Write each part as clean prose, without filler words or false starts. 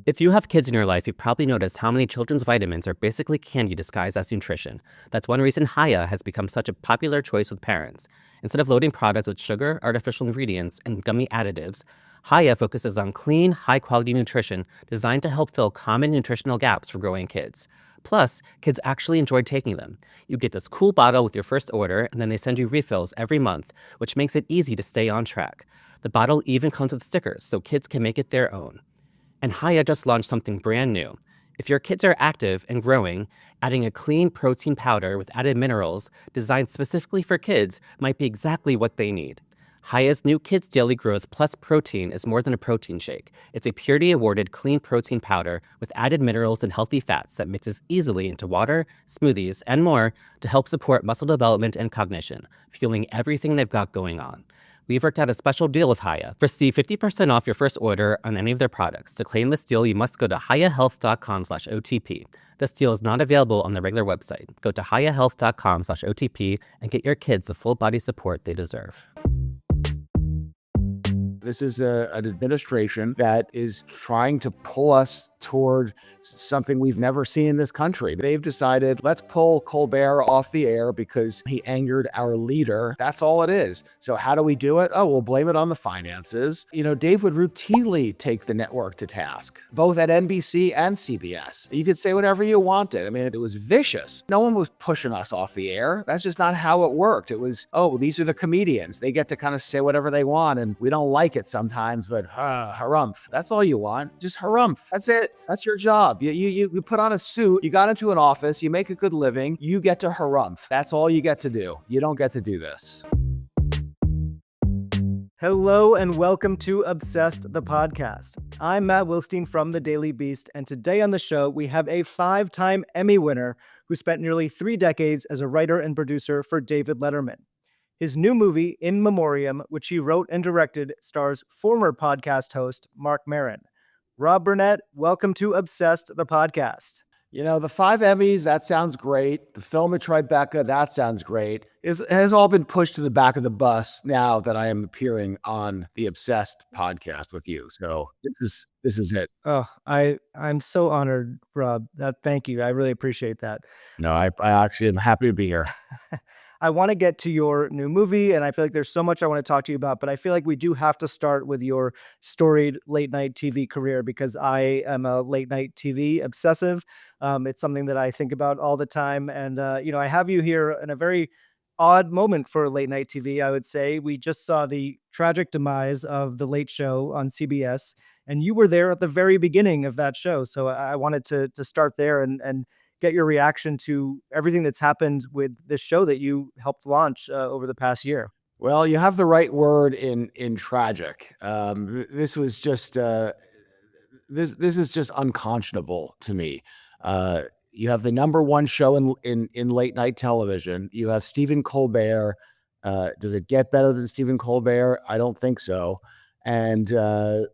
If you have kids in your life, you've probably noticed how many children's vitamins are basically candy disguised as nutrition. That's one reason Hiya has become such a popular choice with parents. Instead of loading products with sugar, artificial ingredients, and gummy additives, Hiya focuses on clean, high-quality nutrition designed to help fill common nutritional gaps for growing kids. Plus, kids actually enjoy taking them. You get this cool bottle with your first order, and then they send you refills every month, which makes it easy to stay on track. The bottle even comes with stickers, so kids can make it their own. And Hiya just launched something brand new. If your kids are active and growing, adding a clean protein powder with added minerals designed specifically for kids might be exactly what they need. Hiya's new Kids Daily Growth Plus Protein is more than a protein shake. It's a Purity Awarded clean protein powder with added minerals and healthy fats that mixes easily into water, smoothies, and more to help support muscle development and cognition, fueling everything they've got going on. We've worked out a special deal with Hiya. Receive 50% off your first order on any of their products. To claim this deal, you must go to hiyahealth.com/OTP. This deal is not available on the regular website. Go to hiyahealth.com/OTP and get your kids the full body support they deserve. This is an administration that is trying to pull us toward something we've never seen in this country. They've decided, let's pull Colbert off the air because he angered our leader. That's all it is. So how do we do it? Oh, we'll blame it on the finances. Dave would routinely take the network to task, both at NBC and CBS. You could say whatever you wanted. I mean, it was vicious. No one was pushing us off the air. That's just not how it worked. It was, oh, these are the comedians. They get to kind of say whatever they want, and we don't like it sometimes, but harumph. That's all you want. Just harumph. That's it. That's your job. You put on a suit, you got into an office, you make a good living, you get to harumph. That's all you get to do. You don't get to do this. Hello and welcome to Obsessed, the podcast. I'm Matt Wilstein from The Daily Beast, and today on the show we have a 5-time Emmy winner who spent nearly 3 decades as a writer and producer for David Letterman. His new movie, In Memoriam, which he wrote and directed, stars former podcast host Marc Maron. Rob Burnett, welcome to Obsessed, the podcast. The 5 Emmys, that sounds great. The film at Tribeca, that sounds great. It has all been pushed to the back of the bus now that I am appearing on the Obsessed podcast with you. So this is it. Oh, I'm so honored, Rob. Thank you. I really appreciate that. No, I actually am happy to be here. I want to get to your new movie, and I feel like there's so much I want to talk to you about, but I feel like we do have to start with your storied late night TV career because I am a late night TV obsessive. It's something that I think about all the time. And, I have you here in a very odd moment for late night TV, I would say. We just saw the tragic demise of The Late Show on CBS, and you were there at the very beginning of that show. So I wanted to start there and get your reaction to everything that's happened with this show that you helped launch over the past year. Well, you have the right word in tragic. This was just this is just unconscionable to me. You have the number one show in late night television. You have Stephen Colbert. Does it get better than Stephen Colbert? I don't think so. And and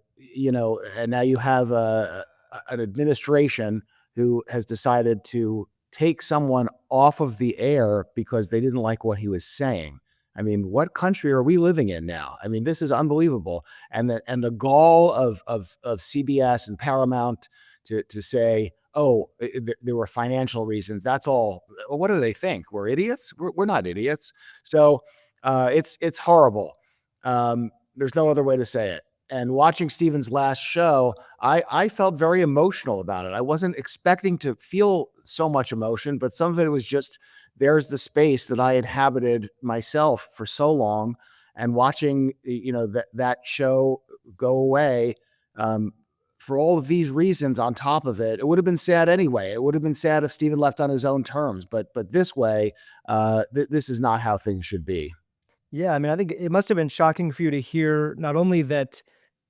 now you have an administration who has decided to take someone off of the air because they didn't like what he was saying. I mean, what country are we living in now? I mean, this is unbelievable. And the gall of CBS and Paramount to say, oh, there were financial reasons. That's all. What do they think? We're idiots? We're not idiots. So it's horrible. There's no other way to say it. And watching Stephen's last show, I felt very emotional about it. I wasn't expecting to feel so much emotion, but some of it was just, there's the space that I inhabited myself for so long, and watching, that show go away, for all of these reasons on top of it, it would have been sad anyway. It would have been sad if Stephen left on his own terms, but this way, this is not how things should be. Yeah, I mean, I think it must have been shocking for you to hear not only that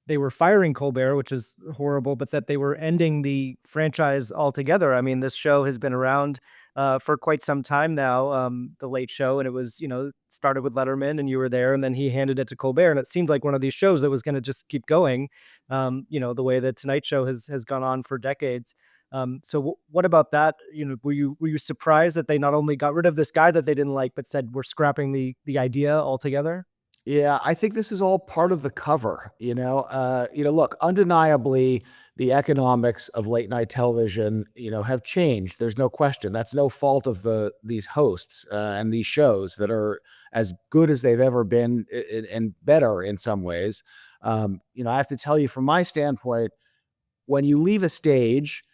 they were firing Colbert, which is horrible, but that they were ending the franchise altogether. I mean, this show has been around for quite some time now, The Late Show, and it was, started with Letterman and you were there, and then he handed it to Colbert, and it seemed like one of these shows that was going to just keep going, the way that Tonight Show has gone on for decades. So what about that? Were you surprised that they not only got rid of this guy that they didn't like, but said we're scrapping the idea altogether? Yeah, I think this is all part of the cover, look, undeniably, the economics of late night television, have changed. There's no question. That's no fault of these hosts and these shows that are as good as they've ever been and better in some ways. I have to tell you, from my standpoint, when you leave a stage,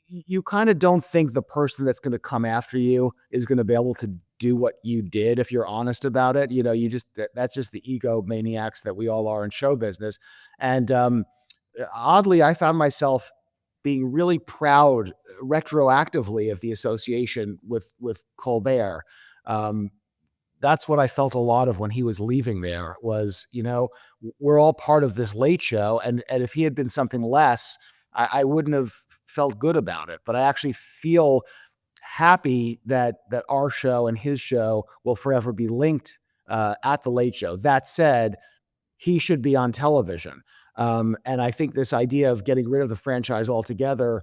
you kind of don't think the person that's going to come after you is going to be able to do what you did if you're honest about it. You just that's just the ego maniacs that we all are in show business. And oddly, I found myself being really proud retroactively of the association with Colbert. Um, that's what I felt a lot of when he was leaving there was, we're all part of this late show. And if he had been something less, I wouldn't have felt good about it. But I actually feel happy that our show and his show will forever be linked at the late show. That said, he should be on television. And I think this idea of getting rid of the franchise altogether,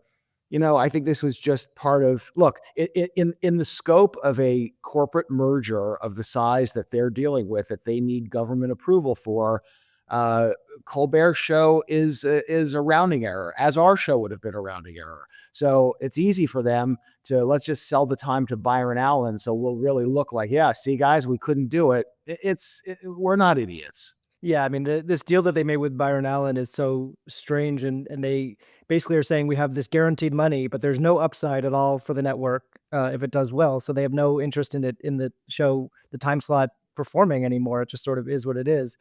I think this was just part of look, in the scope of a corporate merger of the size that they're dealing with, that they need government approval for. Uh, Colbert's show is a rounding error, as our show would have been a rounding error. So it's easy for them to let's just sell the time to Byron Allen, so we'll really look like, yeah, see, guys, we couldn't do it. We're not idiots. Yeah, I mean, this deal that they made with Byron Allen is so strange, and they basically are saying we have this guaranteed money, but there's no upside at all for the network if it does well. So they have no interest in it in the show, the time slot performing anymore. It just sort of is what it is.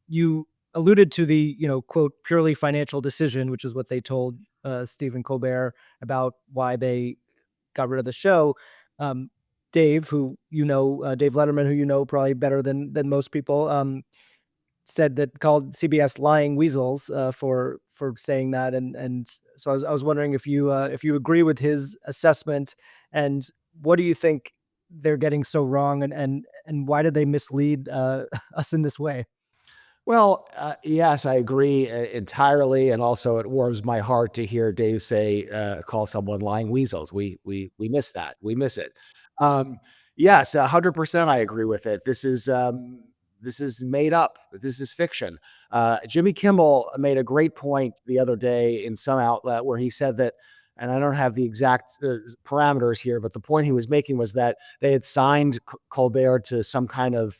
You alluded to the quote purely financial decision, which is what they told Stephen Colbert about why they got rid of the show. Um, Dave, Dave Letterman, who probably better than most people. Said that called CBS lying weasels for saying that, and so I was wondering if you agree with his assessment, and what do you think they're getting so wrong, and why did they mislead us in this way? Well, yes, I agree entirely, and also it warms my heart to hear Dave say, call someone lying weasels. We miss that. We miss it. Um, yes, 100%. I agree with it. This is made up. This is fiction. Jimmy Kimmel made a great point the other day in some outlet where he said that, and I don't have the exact parameters here, but the point he was making was that they had signed Colbert to some kind of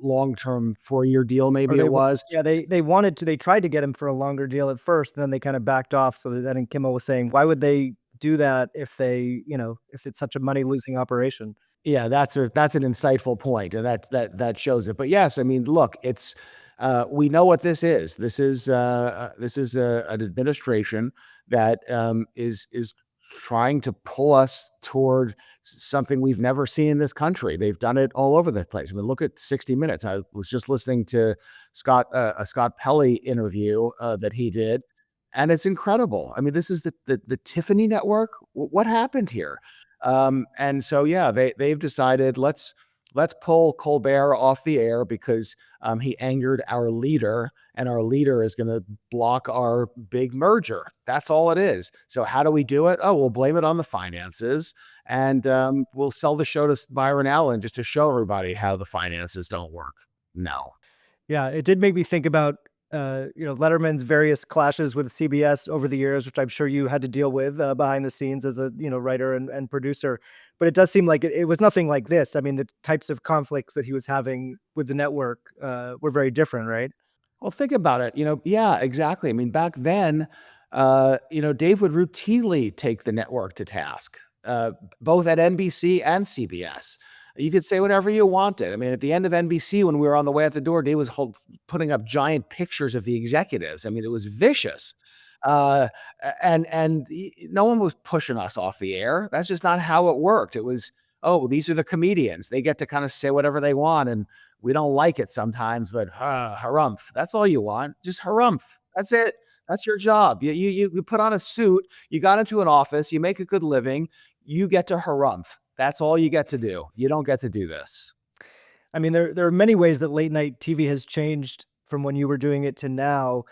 long-term 4-year deal, Or maybe it was. yeah, they tried to get him for a longer deal at first, and then they kind of backed off. So that then Kimmel was saying, why would they do that if if it's such a money losing operation? Yeah, that's an insightful point, and that shows it. But yes, I mean, look, it's we know what this is. This is an administration that is trying to pull us toward something we've never seen in this country. They've done it all over the place. I mean, look at 60 Minutes. I was just listening to a Scott Pelley interview that he did, and it's incredible. I mean, this is the Tiffany network. What happened here? And so, yeah, they've decided let's pull Colbert off the air because he angered our leader, and our leader is going to block our big merger. That's all it is. So how do we do it? Oh, we'll blame it on the finances, and we'll sell the show to Byron Allen just to show everybody how the finances don't work. No. Yeah, it did make me think about, Letterman's various clashes with CBS over the years, which I'm sure you had to deal with behind the scenes as a writer and producer. But it does seem like it was nothing like this. I mean, the types of conflicts that he was having with the network were very different, right? Well, think about it. Yeah, exactly. I mean, back then, Dave would routinely take the network to task, both at NBC and CBS. You could say whatever you wanted. I mean, at the end of NBC, when we were on the way out the door, Dave was putting up giant pictures of the executives. I mean, it was vicious. Uh, no one was pushing us off the air. That's just not how it worked. It was, oh, well, these are the comedians. They get to kind of say whatever they want, and we don't like it sometimes, but harumph. That's all you want. Just harumph. That's it. That's your job. You put on a suit. You got into an office. You make a good living. You get to harumph. That's all you get to do. You don't get to do this. I mean, there are many ways that late night TV has changed from when you were doing it to now.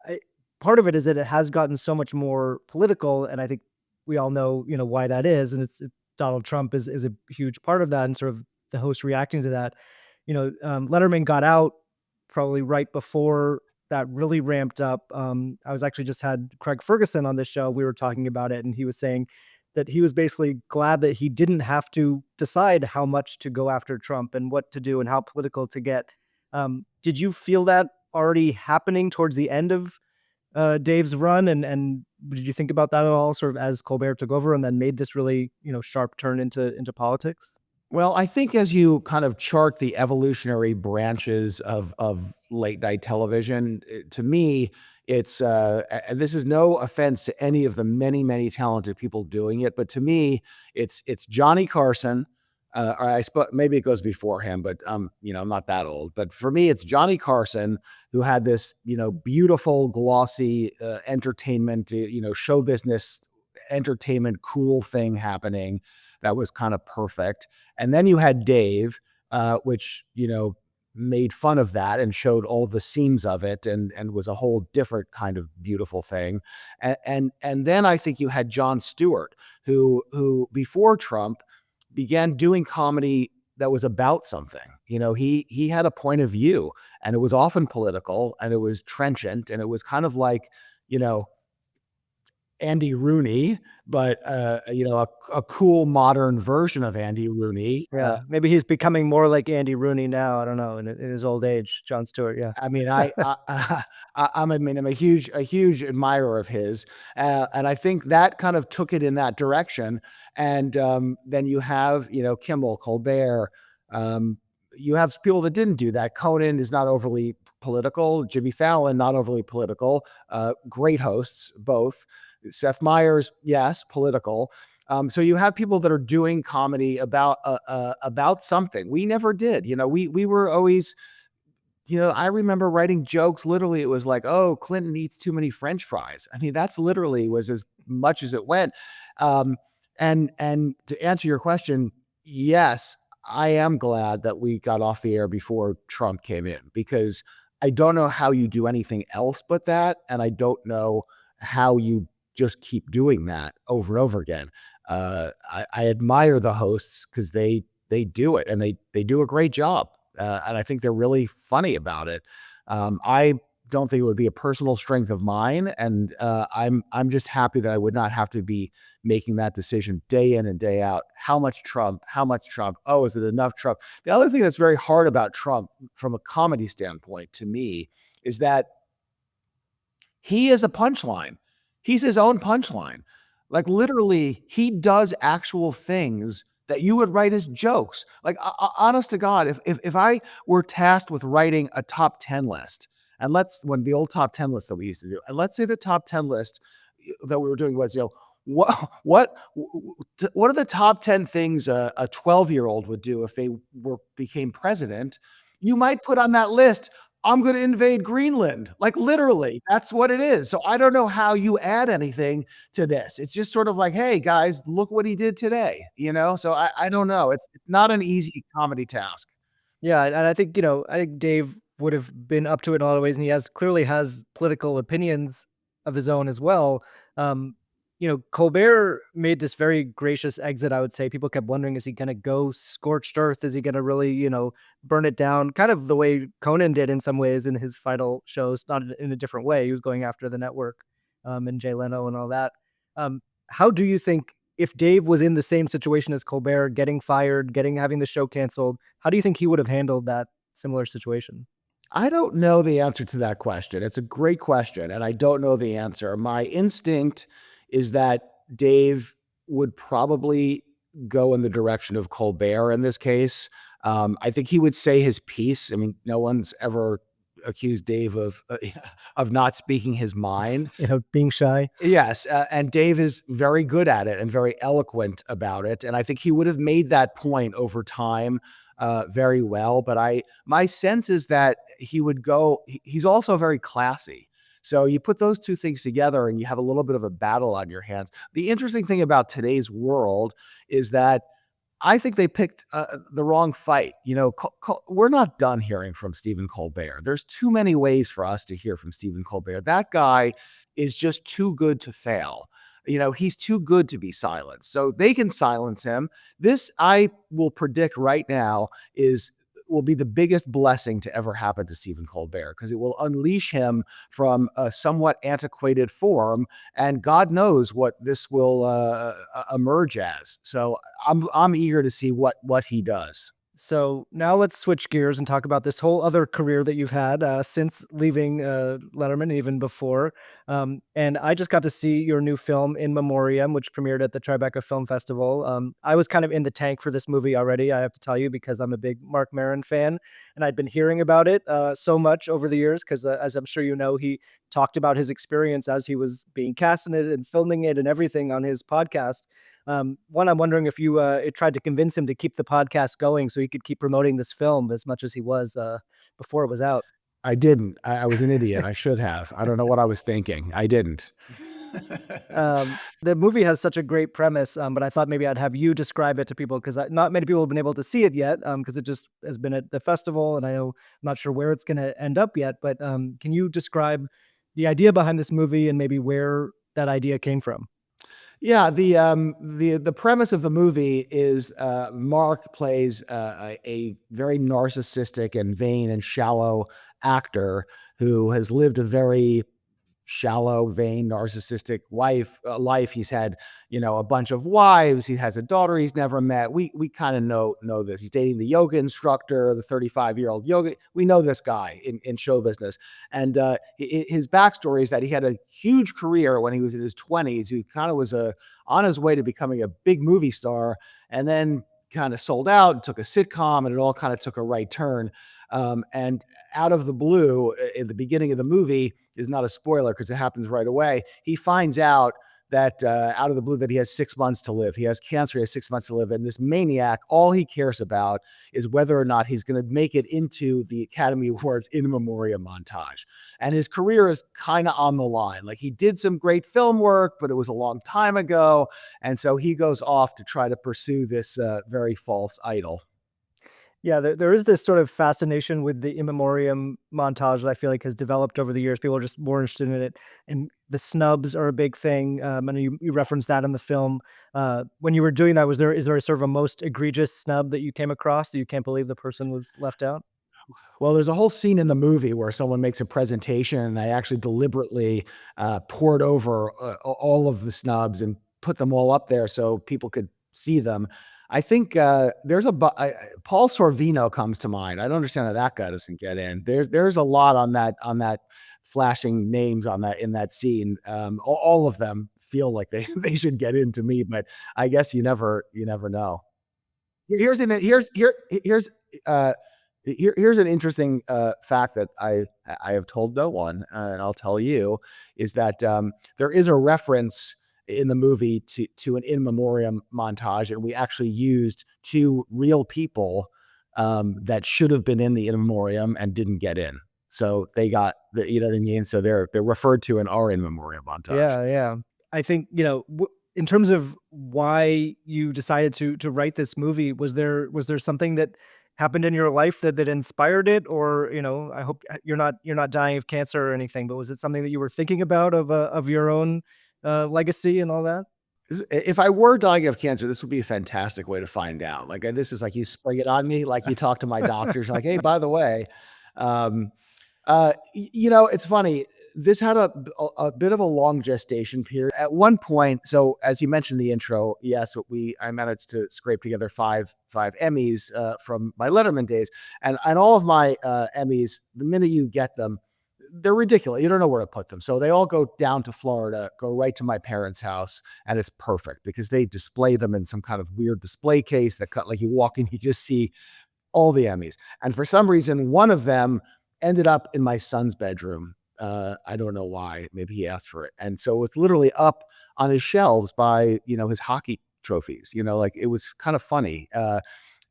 I, Part of it is that it has gotten so much more political, and I think we all know, why that is, and Donald Trump is a huge part of that, and sort of the host reacting to that. Letterman got out probably right before that really ramped up. I was actually just had Craig Ferguson on this show. We were talking about it, and he was saying that he was basically glad that he didn't have to decide how much to go after Trump and what to do and how political to get. Did you feel that already happening towards the end of Dave's run? And did you think about that at all, sort of as Colbert took over and then made this really sharp turn into politics? Well, I think as you kind of chart the evolutionary branches of late night television, to me, it's and this is no offense to any of the many talented people doing it, but to me, it's Johnny Carson. Or I suppose maybe it goes before him, but I'm not that old. But for me, it's Johnny Carson who had this beautiful, glossy entertainment, show business entertainment, cool thing happening that was kind of perfect. And then you had Dave, which, made fun of that and showed all the seams of it and was a whole different kind of beautiful thing. And then I think you had Jon Stewart, who before Trump began doing comedy that was about something. He had a point of view, and it was often political, and it was trenchant, and it was kind of like, you know, Andy Rooney, but a cool modern version of Andy Rooney. Yeah, maybe he's becoming more like Andy Rooney now. I don't know, in his old age, Jon Stewart. Yeah, I mean, I'm a huge admirer of his, and I think that kind of took it in that direction. And then you have Kimmel, Colbert. You have people that didn't do that. Conan is not overly political. Jimmy Fallon, not overly political. Great hosts, both. Seth Meyers, yes, political. So you have people that are doing comedy about something. We never did. We were always. I remember writing jokes. Literally, it was like, "Oh, Clinton eats too many French fries." I mean, that's literally was as much as it went. Um, and to answer your question, yes, I am glad that we got off the air before Trump came in, because I don't know how you do anything else but that, and I don't know how you just keep doing that over and over again. I admire the hosts because they do it, and they do a great job. And I think they're really funny about it. I don't think it would be a personal strength of mine, and I'm just happy that I would not have to be making that decision day in and day out. How much Trump? How much Trump? Oh, is it enough Trump? The other thing that's very hard about Trump from a comedy standpoint to me is that he is a punchline. He's his own punchline. Like, literally, he does actual things that you would write as jokes. Like, honest to God, if I were tasked with writing a top 10 list, and when the old top 10 list that we used to do, and let's say the top 10 list that we were doing was, what are the top 10 things a 12-year-old would do if they became president? You might put on that list, I'm going to invade Greenland. Like, literally, that's what it is. So I don't know how you add anything to this. It's just sort of like, hey, guys, look what he did today, So I don't know. It's not an easy comedy task. yeah, and I think I think Dave would have been up to it in a lot of ways, and he clearly has political opinions of his own as well. Um, Colbert made this very gracious exit. I would say people kept wondering, is he going to go scorched earth? Is he going to really, burn it down? Kind of the way Conan did in some ways in his final shows, not in a different way. He was going after the network, and Jay Leno and all that. How do you think, if Dave was in the same situation as Colbert, getting fired, having the show canceled, how do you think he would have handled that similar situation? I don't know the answer to that question. It's a great question, and I don't know the answer. My instinct is that Dave would probably go in the direction of Colbert in this case. I think he would say his piece. I mean, no one's ever accused Dave of of not speaking his mind. Being shy. Yes, and Dave is very good at it and very eloquent about it, and I think he would have made that point over time very well. But my sense is that he would go. He's also very classy. So you put those two things together, and you have a little bit of a battle on your hands. The interesting thing about today's world is that I think they picked the wrong fight. We're not done hearing from Stephen Colbert. There's too many ways for us to hear from Stephen Colbert. That guy is just too good to fail. He's too good to be silenced. So they can silence him. This, I will predict right now, is will be the biggest blessing to ever happen to Stephen Colbert, because it will unleash him from a somewhat antiquated form, and God knows what this will emerge as. So I'm eager to see what he does. So now let's switch gears and talk about this whole other career that you've had since leaving Letterman, even before. And I just got to see your new film, In Memoriam, which premiered at the Tribeca Film Festival. I was kind of in the tank for this movie already, I have to tell you, because I'm a big Marc Maron fan, and I'd been hearing about it so much over the years, because as I'm sure you know, he talked about his experience as he was being cast in it and filming it and everything on his podcast. One, I'm wondering if you tried to convince him to keep the podcast going so he could keep promoting this film as much as he was before it was out. I didn't. I was an idiot. I should have. I don't know what I was thinking. I didn't. The movie has such a great premise, but I thought maybe I'd have you describe it to people, because not many people have been able to see it yet, because it just has been at the festival, and I'm not sure where it's going to end up yet. But can you describe the idea behind this movie and maybe where that idea came from? Yeah, the premise of the movie is Mark plays a very narcissistic and vain and shallow actor who has lived a very shallow, vain, narcissistic life. He's had, a bunch of wives. He has a daughter he's never met. We kind of know this. He's dating the yoga instructor, the 35-year-old yoga. We know this guy in show business, and his backstory is that he had a huge career when he was in his 20s. He kind of was on his way to becoming a big movie star, and then kind of sold out and took a sitcom, and it all kind of took a right turn. And out of the blue, in the beginning of the movie, is not a spoiler because it happens right away. He finds out that out of the blue that he has 6 months to live. He has cancer. He has 6 months to live. And this maniac, all he cares about is whether or not he's going to make it into the Academy Awards In Memoriam montage. And his career is kind of on the line. Like, he did some great film work, but it was a long time ago. And so he goes off to try to pursue this very false idol. Yeah, there is this sort of fascination with the In Memoriam montage that I feel like has developed over the years. People are just more interested in it, and the snubs are a big thing. And you referenced that in the film. When you were doing that, is there a sort of a most egregious snub that you came across that you can't believe the person was left out? Well, there's a whole scene in the movie where someone makes a presentation, and I actually deliberately poured over all of the snubs and put them all up there so people could see them. I think there's Paul Sorvino comes to mind. I don't understand how that guy doesn't get in. There's a lot on that flashing names on that in that scene. All of them feel like they they should get in to me, but I guess you never know. Here's an here's here here's here's an interesting fact that I have told no one, and I'll tell you, is that there is a reference in the movie to an In Memoriam montage, and we actually used two real people that should have been in the In Memoriam and didn't get in. So they got you know what I mean. So they're referred to in our In Memoriam montage. Yeah, yeah. I think, in terms of why you decided to write this movie, was there something that happened in your life that inspired it? Or, I hope you're not dying of cancer or anything, but was it something that you were thinking about of your own legacy and all that? If I were dying of cancer, this would be a fantastic way to find out. Like, this is like you spring it on me, like you talk to my doctors, like, hey, by the way, um, it's funny. This had a bit of a long gestation period. At one point, so as you mentioned in the intro, yes, I managed to scrape together five Emmys from my Letterman days, and all of my Emmys, the minute you get them, they're ridiculous. You don't know where to put them. So they all go down to Florida, go right to my parents' house, and it's perfect because they display them in some kind of weird display case that cut like you walk in, you just see all the Emmys. And for some reason, one of them ended up in my son's bedroom. I don't know why. Maybe he asked for it. And so it's literally up on his shelves by, his hockey trophies, like it was kind of funny.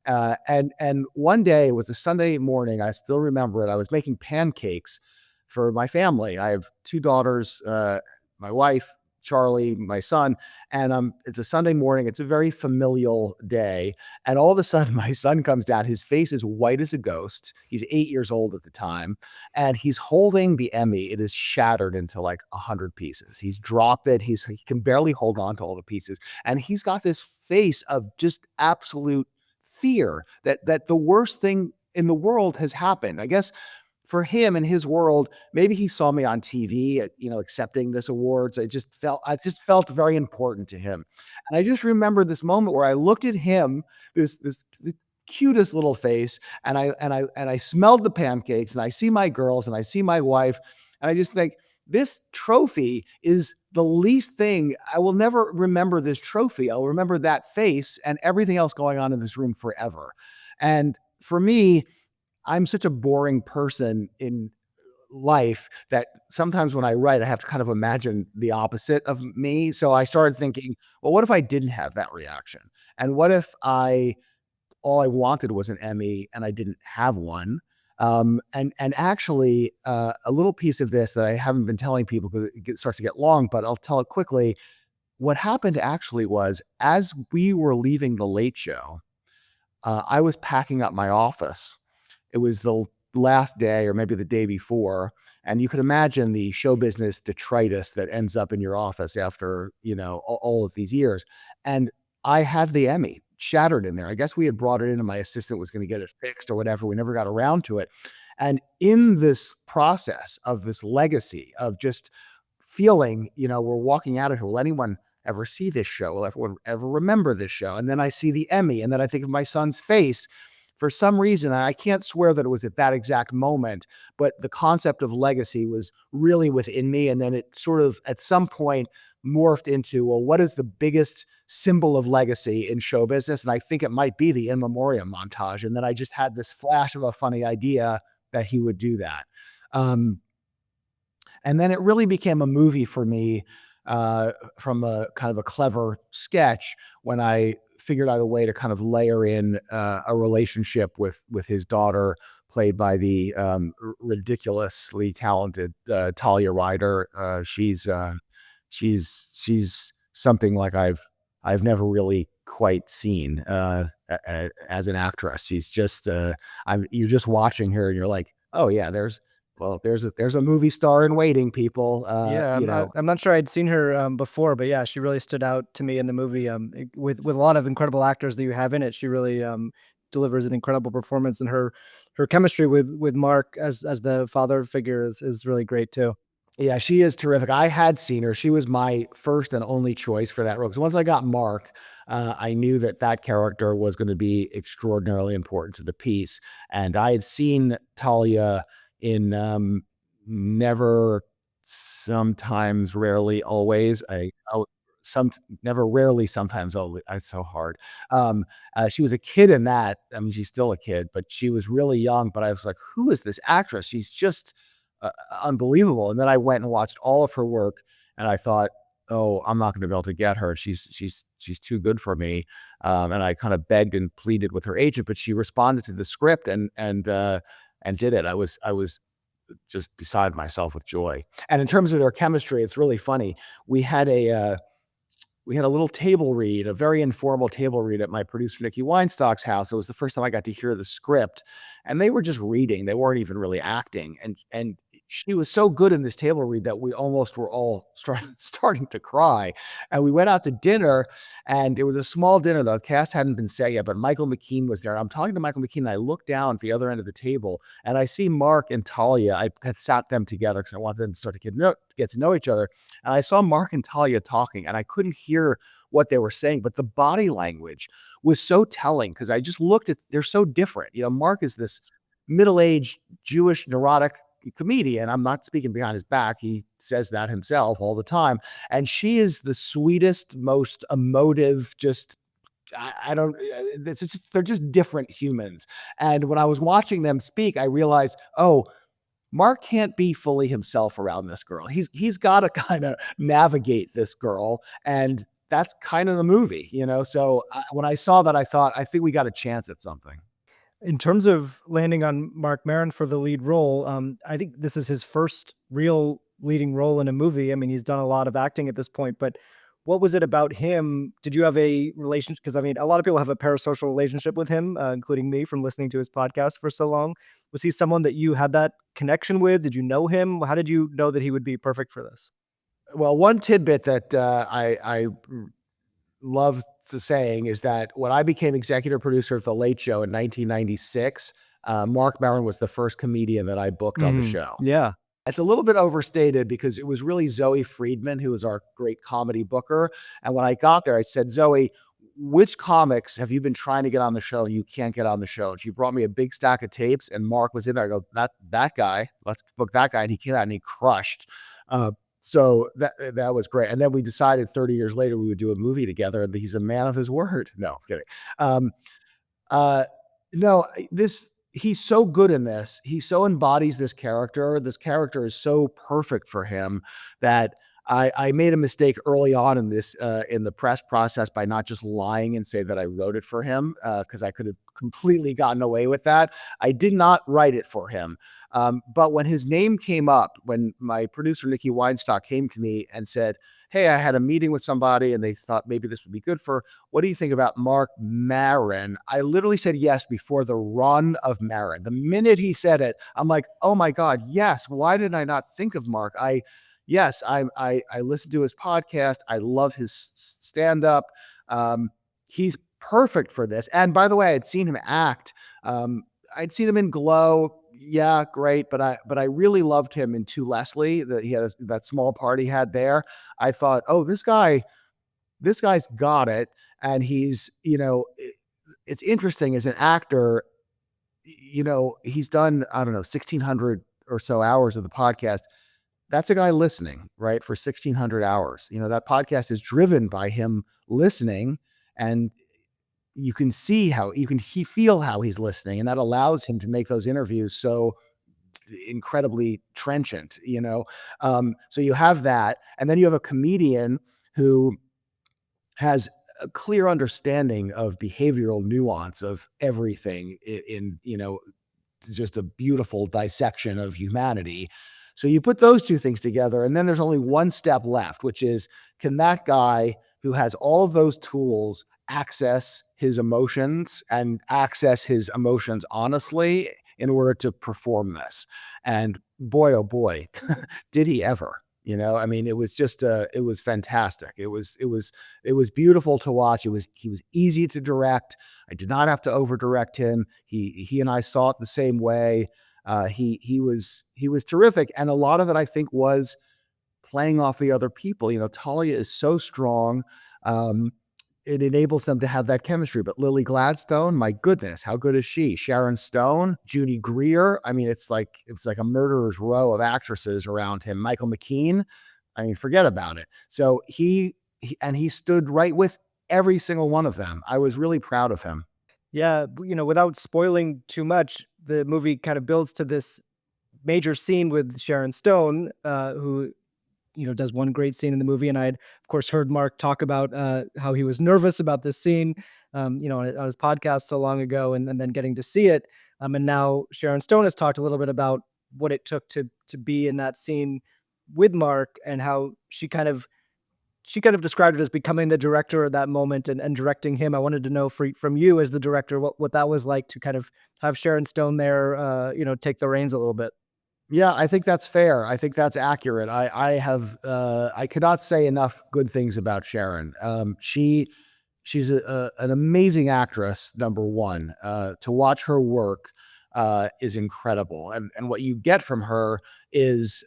And one day, it was a Sunday morning. I still remember it. I was making pancakes for my family. I have two daughters, my wife, Charlie, my son, and it's a Sunday morning. It's a very familial day, and all of a sudden, my son comes down. His face is white as a ghost. He's 8 years old at the time, and he's holding the Emmy. It is shattered into like 100 pieces. He's dropped it. He can barely hold on to all the pieces, and he's got this face of just absolute fear that the worst thing in the world has happened. I guess for him in his world, maybe he saw me on TV, accepting this awards. I just felt very important to him. And I just remember this moment where I looked at him, this the cutest little face, and I smelled the pancakes, and I see my girls, and I see my wife, and I just think this trophy is the least thing. I will never remember this trophy. I'll remember that face and everything else going on in this room forever. And for me, I'm such a boring person in life that sometimes when I write, I have to kind of imagine the opposite of me. So I started thinking, well, what if I didn't have that reaction? And what if all I wanted was an Emmy and I didn't have one? And actually, a little piece of this that I haven't been telling people because starts to get long, but I'll tell it quickly. What happened actually was, as we were leaving the Late Show, I was packing up my office. It was the last day or maybe the day before, and you could imagine the show business detritus that ends up in your office after, all of these years. And I had the Emmy shattered in there. I guess we had brought it in and my assistant was going to get it fixed or whatever. We never got around to it. And in this process of this legacy of just feeling, we're walking out of here. Will anyone ever see this show? Will everyone ever remember this show? And then I see the Emmy, and then I think of my son's face. For some reason, and I can't swear that it was at that exact moment, but the concept of legacy was really within me. And then it sort of, at some point, morphed into, well, what is the biggest symbol of legacy in show business? And I think it might be the In Memoriam montage. And then I just had this flash of a funny idea that he would do that. And then it really became a movie for me, from a kind of a clever sketch when I figured out a way to kind of layer in a relationship with his daughter, played by the ridiculously talented Talia Ryder. She's something like I've never really quite seen as an actress. She's just you're just watching her and you're like, oh yeah, there's a movie star in waiting, people. Yeah, I'm not sure I'd seen her before, but yeah, she really stood out to me in the movie. With a lot of incredible actors that you have in it, she really delivers an incredible performance, and her chemistry with Mark as the father figure is really great too. Yeah, she is terrific. I had seen her. She was my first and only choice for that role. Because once I got Mark, I knew that character was going to be extraordinarily important to the piece. And I had seen Talia in Never, Sometimes, Rarely, Always. Never, Rarely, Sometimes, Always. It's so hard. She was a kid in that. I mean, she's still a kid, but she was really young. But I was like, who is this actress? She's just unbelievable. And then I went and watched all of her work, and I thought, oh, I'm not going to be able to get her. She's too good for me. And I kind of begged and pleaded with her agent, but she responded to the script and did it. I was just beside myself with joy. And in terms of their chemistry, it's really funny. We had a little table read, a very informal table read at my producer Nikki Weinstock's house. It was the first time I got to hear the script, and they were just reading. They weren't even really acting. And she was so good in this table read that we almost were all starting to cry. And we went out to dinner, and it was a small dinner. The cast hadn't been set yet, but Michael McKean was there. And I'm talking to Michael McKean, and I look down at the other end of the table, and I see Mark and Talia. I had sat them together because I wanted them to start to get to know each other. And I saw Mark and Talia talking, and I couldn't hear what they were saying, but the body language was so telling because I just looked at, they're so different. Mark is this middle-aged Jewish neurotic comedian. I'm not speaking behind his back. He says that himself all the time. And she is the sweetest, most emotive, just I don't, they're just different humans. And when I was watching them speak, I realized, oh, Mark can't be fully himself around this girl. He's got to kind of navigate this girl, and that's kind of the movie. So when I saw that, I thought, I think we got a chance at something. In terms of landing on Marc Maron for the lead role, I think this is his first real leading role in a movie. I mean, he's done a lot of acting at this point, but what was it about him? Did you have a relationship? Because I mean, a lot of people have a parasocial relationship with him, including me from listening to his podcast for so long. Was he someone that you had that connection with? Did you know him? How did you know that he would be perfect for this? Well, one tidbit that I love the saying is that when I became executive producer of The Late Show in 1996, Marc Maron was the first comedian that I booked on the show. Yeah. It's a little bit overstated because it was really Zoe Friedman, who was our great comedy booker. And when I got there, I said, Zoe, which comics have you been trying to get on the show and you can't get on the show? And she brought me a big stack of tapes, and Mark was in there. I go, that guy, let's book that guy. And he came out and he crushed. So that was great. And then we decided 30 years later we would do a movie together. And he's a man of his word. No, I'm kidding. No, he's so good in this. He so embodies this character. This character is so perfect for him that I made a mistake early on in this in the press process by not just lying and say that I wrote it for him, because I could have completely gotten away with that. I did not write it for him. But when his name came up, when my producer, Nikki Weinstock, came to me and said, hey, I had a meeting with somebody and they thought maybe this would be good for, what do you think about Marc Maron? I literally said yes before the run of Maron. The minute he said it, I'm like, oh my God, yes. Why did I not think of Mark? I listened to his podcast. I love his stand-up. He's perfect for this. And by the way, I'd seen him act. I'd seen him in Glow. Yeah, great. But I really loved him in To Leslie, that he had that small part he had there. I thought, oh, this guy's got it. And he's, it's interesting as an actor, he's done, I don't know, 1,600 or so hours of the podcast. That's a guy listening, right? For 1,600 hours. That podcast is driven by him listening, and you can see he feel how he's listening, and that allows him to make those interviews so incredibly trenchant, so you have that. And then you have a comedian who has a clear understanding of behavioral nuance of everything in just a beautiful dissection of humanity. So you put those two things together, and then there's only one step left, which is, can that guy who has all of those tools access his emotions and access his emotions honestly in order to perform this? And boy, oh boy, did he ever. it was just it was fantastic. It was beautiful to watch. He was easy to direct. I did not have to over direct him. He and I saw it the same way. He was terrific. And a lot of it, I think, was playing off the other people. Talia is so strong. It enables them to have that chemistry. But Lily Gladstone, my goodness, how good is she? Sharon Stone, Judy Greer. It's like a murderer's row of actresses around him. Michael McKean. Forget about it. So he stood right with every single one of them. I was really proud of him. Yeah, without spoiling too much, the movie kind of builds to this major scene with Sharon Stone, who does one great scene in the movie. And I'd, of course, heard Mark talk about how he was nervous about this scene, on his podcast so long ago, and then getting to see it. And now Sharon Stone has talked a little bit about what it took to be in that scene with Mark, and how she kind of described it as becoming the director at that moment, and directing him. I wanted to know from you as the director, what that was like to kind of have Sharon Stone there, take the reins a little bit. Yeah, I think that's fair. I think that's accurate. I cannot say enough good things about Sharon. She's an amazing actress, number one. To watch her work is incredible. And what you get from her is,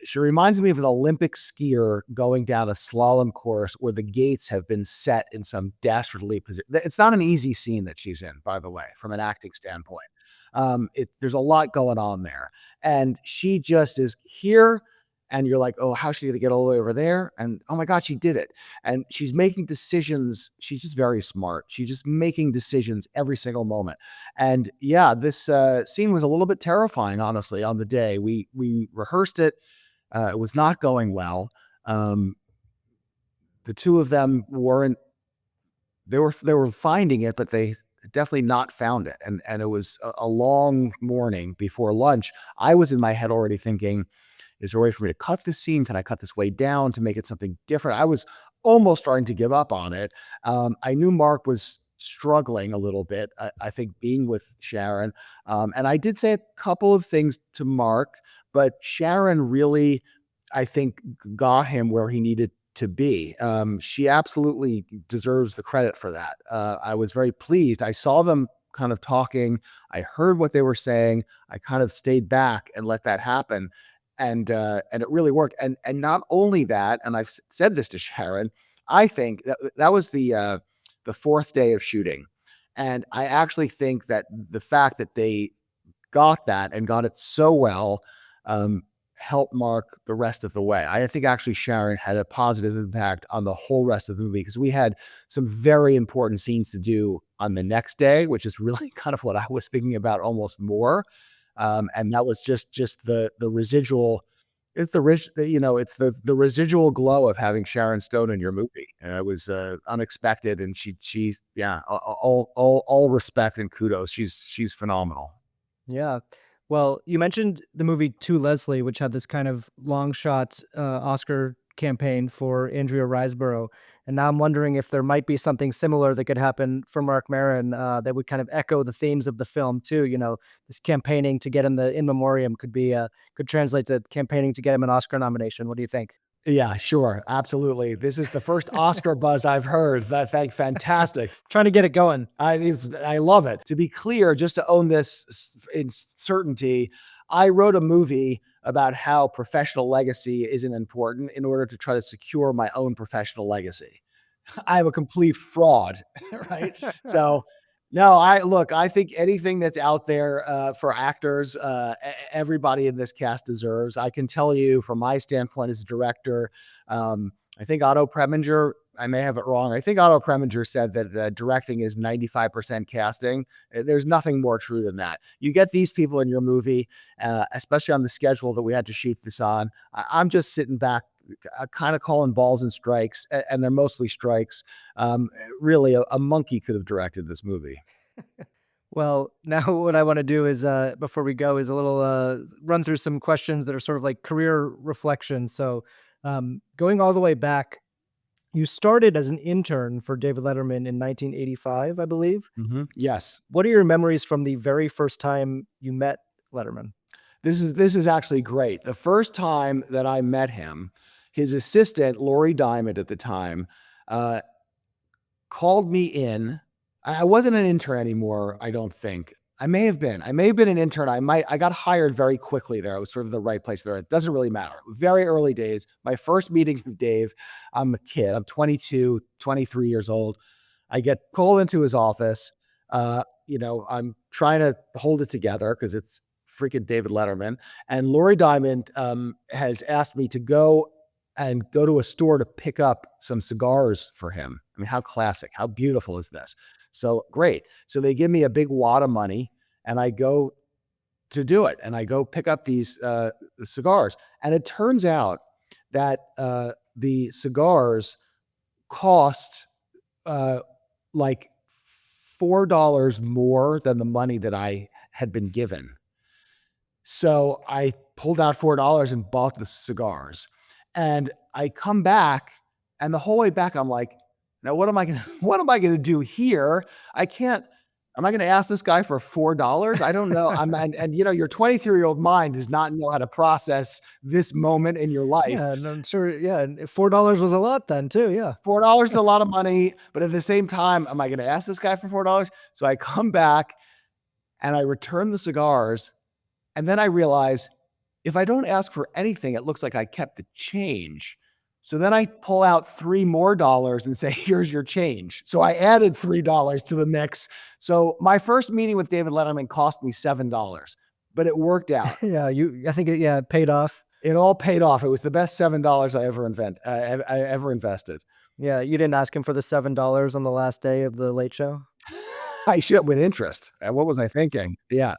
she reminds me of an Olympic skier going down a slalom course where the gates have been set in some dastardly position. It's not an easy scene that she's in, by the way, from an acting standpoint. There's a lot going on there, and she just is here, and you're like, oh, how's she going to get all the way over there? And oh my God, she did it. And she's making decisions. She's just very smart. She's just making decisions every single moment. And yeah, this scene was a little bit terrifying, honestly, on the day. We rehearsed it. It was not going well. The two of them they were finding it, but they definitely not found it. And it was a long morning before lunch. I was in my head already thinking, is there a way for me to cut this scene? Can I cut this way down to make it something different? I was almost starting to give up on it. I knew Mark was struggling a little bit, I think, being with Sharon. And I did say a couple of things to Mark, but Sharon really, I think, got him where he needed to be. She absolutely deserves the credit for that. I was very pleased. I saw them kind of talking. I heard what they were saying. I kind of stayed back and let that happen. And it really worked. And not only that, and I've said this to Sharon, I think that was the fourth day of shooting. And I actually think that the fact that they got that and got it so well, helped Mark the rest of the way. I think actually Sharon had a positive impact on the whole rest of the movie because we had some very important scenes to do on the next day, which is really kind of what I was thinking about almost more. And that was just the residual. It's it's the residual glow of having Sharon Stone in your movie. It was unexpected, and she yeah, all respect and kudos. She's phenomenal. Yeah. Well, you mentioned the movie To Leslie, which had this kind of long shot Oscar campaign for Andrea Riseborough. And now I'm wondering if there might be something similar that could happen for Marc Maron that would kind of echo the themes of the film too. This campaigning to get him the In Memoriam could translate to campaigning to get him an Oscar nomination. What do you think? Yeah, sure. Absolutely. This is the first Oscar buzz I've heard. Fantastic. Trying to get it going. I love it. To be clear, just to own this in certainty, I wrote a movie about how professional legacy isn't important in order to try to secure my own professional legacy. I'm a complete fraud, right? So, no, I think anything that's out there for actors, everybody in this cast deserves. I can tell you from my standpoint as a director, I think Otto Preminger, I may have it wrong. I think Otto Preminger said that directing is 95% casting. There's nothing more true than that. You get these people in your movie, especially on the schedule that we had to shoot this on. I'm just sitting back, kind of calling balls and strikes, and they're mostly strikes. Really, a monkey could have directed this movie. Well, now what I want to do is, before we go, is a little run through some questions that are sort of like career reflections. So, going all the way back, you started as an intern for David Letterman in 1985, I believe. Yes. What are your memories from the very first time you met Letterman? This is actually great. The first time that I met him, his assistant, Lori Diamond at the time, uh, called me in. I wasn't an intern anymore, I don't think. I may have been. I may have been an intern. I got hired very quickly there. I was sort of the right place there. It doesn't really matter. Very early days. My first meeting with Dave, I'm a kid. I'm 22, 23 years old. I get called into his office. I'm trying to hold it together because it's freaking David Letterman. And Lori Diamond has asked me to go to a store to pick up some cigars for him. I mean, how classic, how beautiful is this? So great. So they give me a big wad of money and I go to do it. And I go pick up these cigars. And it turns out that the cigars cost like $4 more than the money that I had been given. So I pulled out $4 and bought the cigars. And I come back, and the whole way back, I'm like, now what am I gonna do here? I can't. Am I gonna ask this guy for $4? I don't know. Your 23-year-old mind does not know how to process this moment in your life. Yeah, and I'm sure. Yeah, and $4 was a lot then too. Yeah. $4 is a lot of money, but at the same time, am I gonna ask this guy for $4? So I come back and I return the cigars, and then I realize if I don't ask for anything, it looks like I kept the change. So then I pull out $3 more and say, here's your change. So I added $3 to the mix. So my first meeting with David Letterman cost me $7, but it worked out. Yeah, I think it paid off. It all paid off. It was the best $7 I ever invested. Yeah, you didn't ask him for the $7 on the last day of the Late Show? I should with interest. What was I thinking? Yeah.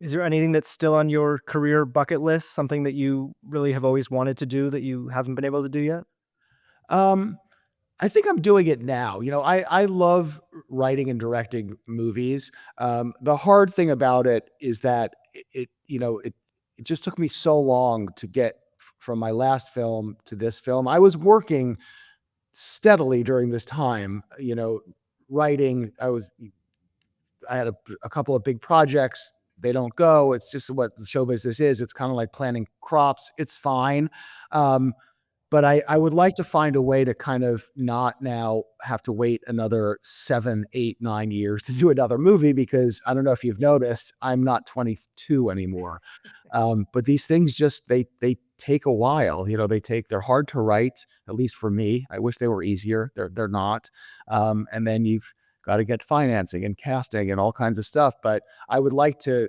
Is there anything that's still on your career bucket list, something that you really have always wanted to do that you haven't been able to do yet? I think I'm doing it now. I love writing and directing movies. The hard thing about it is that it just took me so long to get from my last film to this film. I was working steadily during this time, writing. I had a couple of big projects. They don't go. It's just what the show business is. It's kind of like planting crops. It's fine. But but I would like to find a way to kind of not now have to wait another 7, 8, 9 years to do another movie because I don't know if you've noticed, I'm not 22 anymore. But these things just they take a while. You know, they're hard to write, at least for me. I wish they were easier. They're not. And then you've got to get financing and casting and all kinds of stuff. But I would like to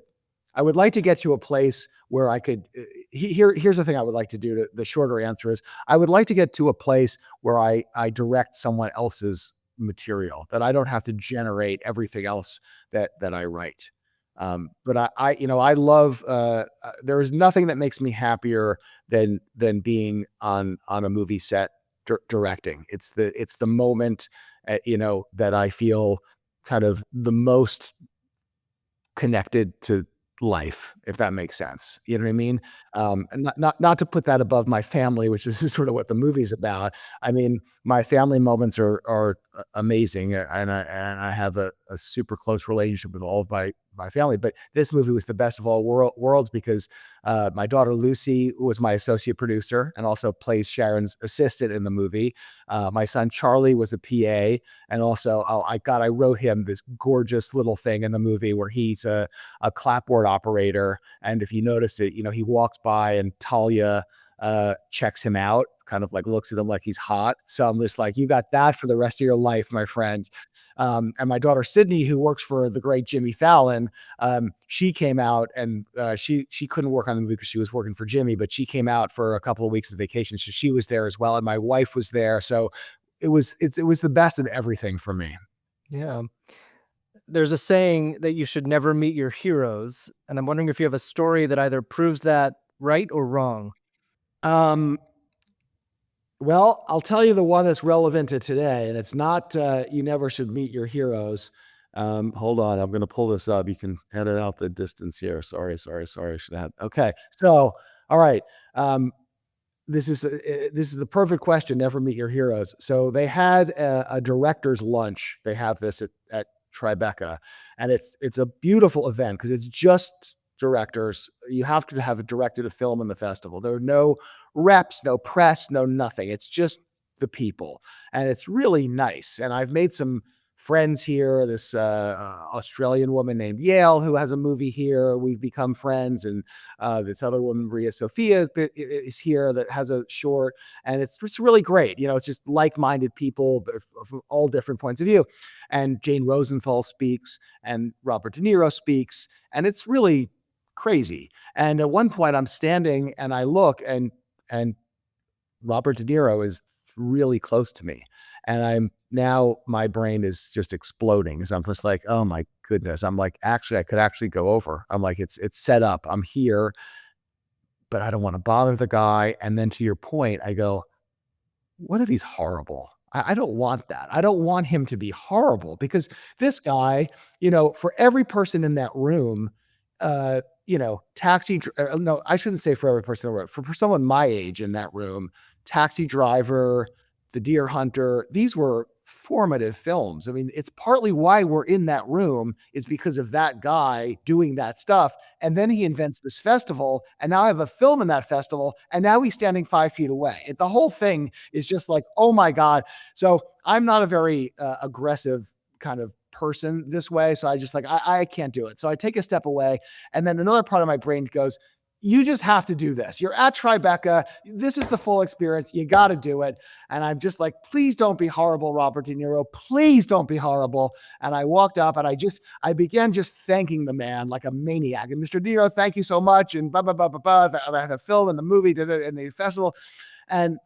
I would like to get to a place where I could here's the thing I would like to do. The shorter answer is I would like to get to a place where I direct someone else's material, that I don't have to generate everything else that I write. But I love there is nothing that makes me happier than being on a movie set directing. It's the moment that I feel kind of the most connected to life, if that makes sense. You know what I mean? And not to put that above my family, which is sort of what the movie's about. I mean, my family moments are amazing, and I have a super close relationship with all of my family. But this movie was the best of all worlds because my daughter Lucy was my associate producer and also plays Sharon's assistant in the movie. My son Charlie was a PA, and also I wrote him this gorgeous little thing in the movie where he's a clapboard operator. And if you notice it, he walks by and Talia checks him out, kind of like looks at him like he's hot. So I'm just like, you got that for the rest of your life, my friend. And my daughter Sydney, who works for the great Jimmy Fallon, she came out and she couldn't work on the movie because she was working for Jimmy, but she came out for a couple of weeks of vacation. So she was there as well. And my wife was there. So it was the best of everything for me. Yeah. There's a saying that you should never meet your heroes, and I'm wondering if you have a story that either proves that right or wrong. Um, well, I'll tell you the one that's relevant to today, and it's not you never should meet your heroes. Hold on, I'm going to pull this up. You can edit out the distance here. Sorry. I should have. Okay, so all right. This is the perfect question. Never meet your heroes. So they had a director's lunch. They have this at Tribeca, and it's a beautiful event because it's just directors. You have to have directed a film in the festival. There are no reps, no press, no nothing. It's just the people, and it's really nice. And I've made some friends here. This Australian woman named Yale who has a movie here. We've become friends, and this other woman, Maria Sophia, is here that has a short, and it's really great. It's just like-minded people from all different points of view. And Jane Rosenthal speaks, and Robert De Niro speaks, and it's really crazy. And at one point, I'm standing and I look, and Robert De Niro is really close to me. And my brain is just exploding. So I'm just like, oh my goodness. I'm like, actually, I could actually go over. I'm like, it's set up. I'm here, but I don't want to bother the guy. And then to your point, I go, what if he's horrible? I don't want that. I don't want him to be horrible because this guy, for every person in that room, no, I shouldn't say for every person in the room, for someone my age in that room, Taxi Driver, The Deer Hunter, these were formative films. I mean, it's partly why we're in that room is because of that guy doing that stuff. And then he invents this festival, and now I have a film in that festival, and now he's standing 5 feet away. The whole thing is just like, oh my God. So I'm not a very aggressive kind of person this way. So I just like, I can't do it. So I take a step away. And then another part of my brain goes, you just have to do this. You're at Tribeca. This is the full experience. You got to do it. And I'm just like, please don't be horrible, Robert De Niro. Please don't be horrible. And I walked up and I began just thanking the man like a maniac. And Mr. De Niro, thank you so much. And blah, blah, blah, blah, blah. The film and the movie did it and the festival. And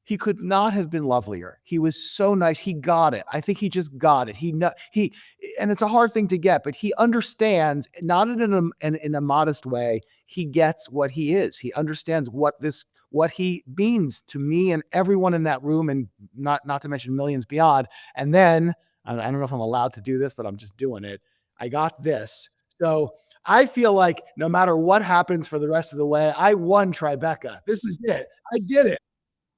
he could not have been lovelier. He was so nice. He got it. I think he just got it. And it's a hard thing to get, but he understands, not in a modest way. He gets what he is. He understands what he means to me and everyone in that room, and not to mention millions beyond. And then I don't know if I'm allowed to do this, but I'm just doing it. I got this. So I feel like no matter what happens for the rest of the way, I won Tribeca. This is it. I did it.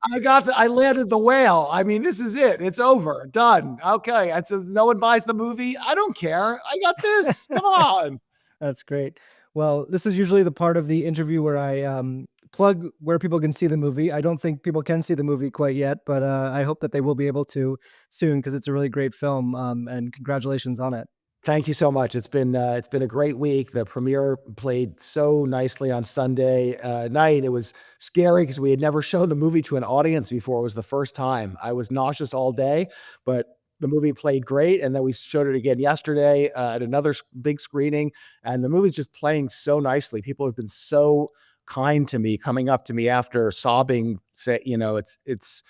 I landed the whale. I mean, this is it. It's over. Done. Okay. And so no one buys the movie. I don't care. I got this. Come on. That's great. Well, this is usually the part of the interview where I plug where people can see the movie. I don't think people can see the movie quite yet, but I hope that they will be able to soon because it's a really great film. And congratulations on it. Thank you so much. It's been a great week. The premiere played so nicely on Sunday night. It was scary because we had never shown the movie to an audience before. It was the first time. I was nauseous all day, but the movie played great. And then we showed it again yesterday at another big screening, and the movie's just playing so nicely. People have been so kind to me, coming up to me after sobbing, say, it's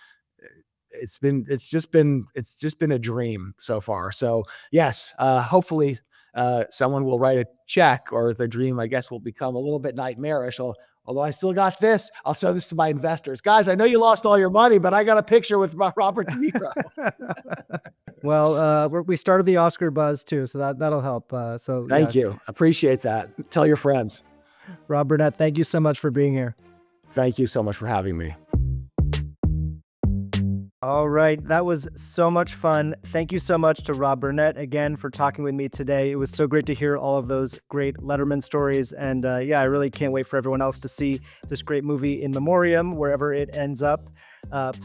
just been a dream so far. So yes, hopefully someone will write a check, or the dream, I guess, will become a little bit nightmarish. Although I still got this, I'll show this to my investors. Guys, I know you lost all your money, but I got a picture with Robert De Niro. Well, we started the Oscar buzz too, so that'll help. Thank you. Appreciate that. Tell your friends. Rob Burnett, thank you so much for being here. Thank you so much for having me. All right, that was so much fun. Thank you so much to Rob Burnett again for talking with me today. It was so great to hear all of those great Letterman stories. And I really can't wait for everyone else to see this great movie In Memoriam, wherever it ends up.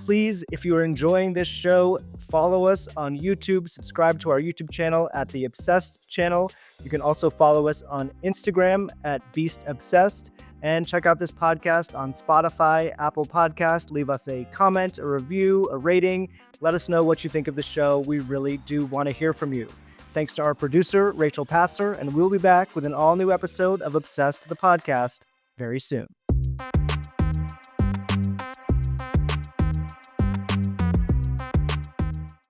Please, if you are enjoying this show, follow us on YouTube, subscribe to our YouTube channel at The Obsessed channel. You can also follow us on Instagram at Beast Obsessed. And check out this podcast on Spotify, Apple Podcast. Leave us a comment, a review, a rating. Let us know what you think of the show. We really do want to hear from you. Thanks to our producer, Rachel Passer, and we'll be back with an all-new episode of Obsessed, the podcast, very soon.